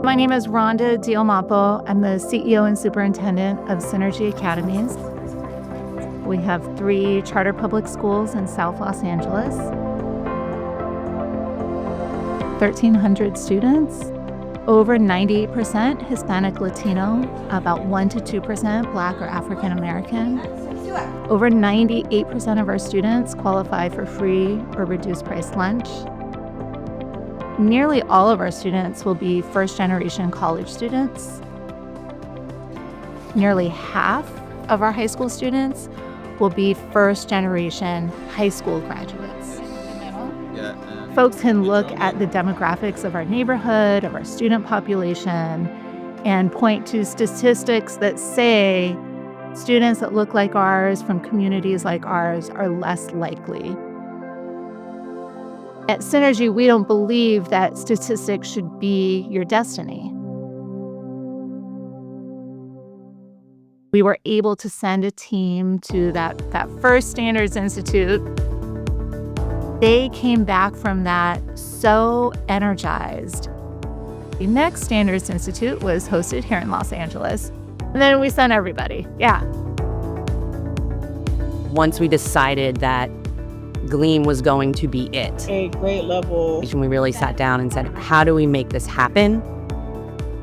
My name is Rhonda Diomappo. I'm the CEO and superintendent of Synergy Academies. We have 3 charter public schools in South Los Angeles, 1,300 students, over 90% Hispanic Latino, about 1% to 2% Black or African American. Over 98% of our students qualify for free or reduced price lunch. Nearly all of our students will be first-generation college students. Nearly half of our high school students will be first-generation high school graduates. Folks can look at the demographics of our neighborhood, of our student population, and point to statistics that say students that look like ours from communities like ours are less likely. At Synergy, we don't believe that statistics should be your destiny. We were able to send a team to that first Standards Institute. They came back from that so energized. The next Standards Institute was hosted here in Los Angeles. And then we sent everybody, Once we decided that Gleam was going to be it, a grade level, and we really sat down and said, how do we make this happen?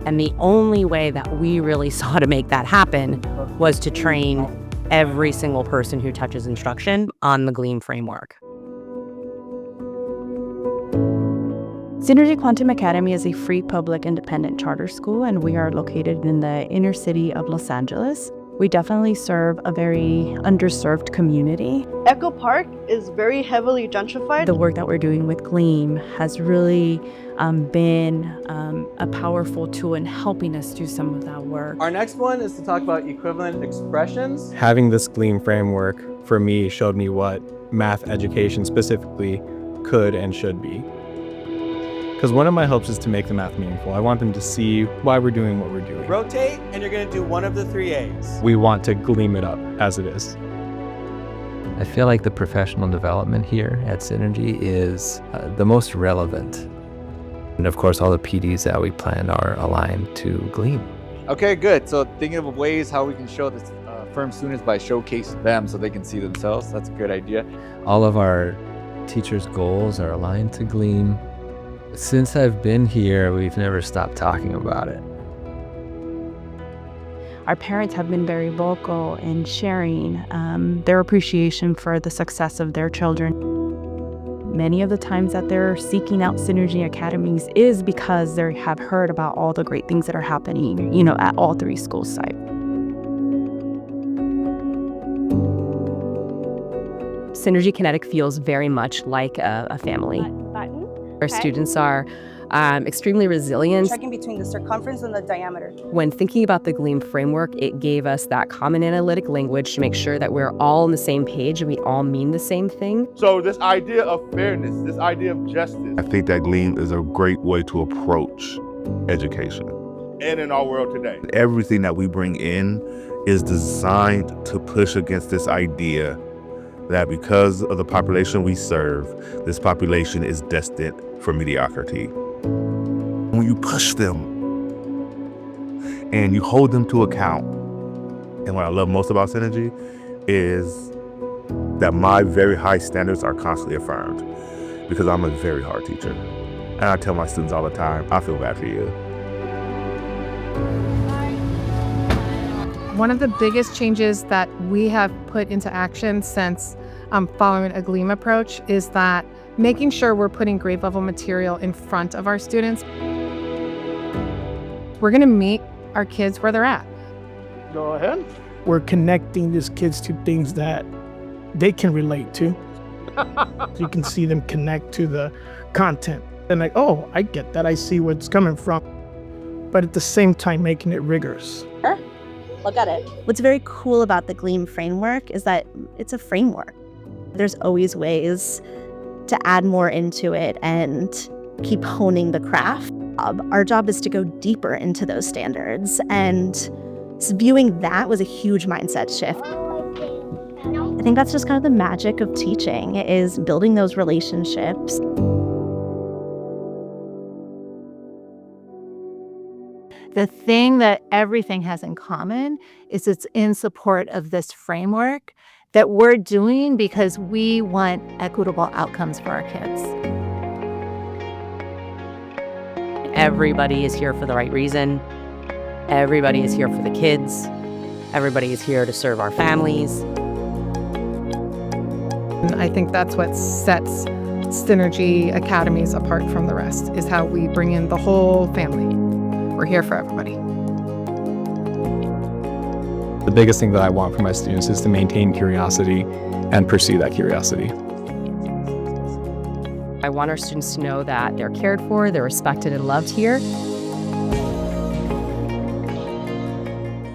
And the only way that we really saw to make that happen was to train every single person who touches instruction on the Gleam framework. Synergy Quantum Academy is a free public independent charter school, and we are located in the inner city of Los Angeles. We definitely serve a very underserved community. Echo Park is very heavily gentrified. The work that we're doing with Gleam has really been a powerful tool in helping us do some of that work. Our next one is to talk about equivalent expressions. Having this Gleam framework for me showed me what math education specifically could and should be. Because one of my hopes is to make the math meaningful. I want them to see why we're doing what we're doing. Rotate, and you're going to do one of the 3 A's. We want to gleam it up as it is. I feel like the professional development here at Synergy is the most relevant. And of course, all the PDs that we plan are aligned to Gleam. Okay, good. So thinking of ways how we can show this firm students by showcasing them so they can see themselves. That's a good idea. All of our teachers' goals are aligned to Gleam. Since I've been here, we've never stopped talking about it. Our parents have been very vocal in sharing their appreciation for the success of their children. Many of the times that they're seeking out Synergy Academies is because they have heard about all the great things that are happening, at all 3 school sites. Synergy Kinetic feels very much like a family. Our students are extremely resilient. Checking between the circumference and the diameter. When thinking about the Gleam framework, it gave us that common analytic language to make sure that we're all on the same page and we all mean the same thing. So this idea of fairness, this idea of justice. I think that Gleam is a great way to approach education. And in our world today. Everything that we bring in is designed to push against this idea that because of the population we serve, this population is destined for mediocrity. When you push them and you hold them to account, and what I love most about Synergy is that my very high standards are constantly affirmed because I'm a very hard teacher. And I tell my students all the time, I feel bad for you. One of the biggest changes that we have put into action since following a Gleam approach is that making sure we're putting grade level material in front of our students. We're going to meet our kids where they're at. Go ahead. We're connecting these kids to things that they can relate to. So you can see them connect to the content. And like, oh, I get that. I see where it's coming from. But at the same time, making it rigorous. Sure. Look at it. What's very cool about the Gleam framework is that it's a framework. There's always ways to add more into it and keep honing the craft. Our job is to go deeper into those standards, and viewing that was a huge mindset shift. I think that's just kind of the magic of teaching, is building those relationships. The thing that everything has in common is it's in support of this framework that we're doing because we want equitable outcomes for our kids. Everybody is here for the right reason. Everybody is here for the kids. Everybody is here to serve our families. And I think that's what sets Synergy Academies apart from the rest, is how we bring in the whole family. We're here for everybody. The biggest thing that I want for my students is to maintain curiosity and pursue that curiosity. I want our students to know that they're cared for, they're respected and loved here.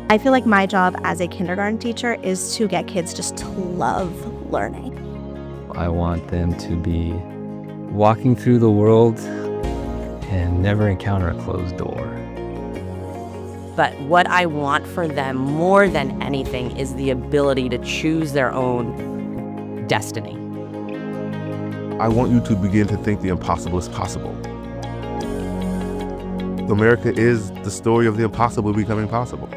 I feel like my job as a kindergarten teacher is to get kids just to love learning. I want them to be walking through the world and never encounter a closed door. But what I want for them more than anything is the ability to choose their own destiny. I want you to begin to think the impossible is possible. America is the story of the impossible becoming possible.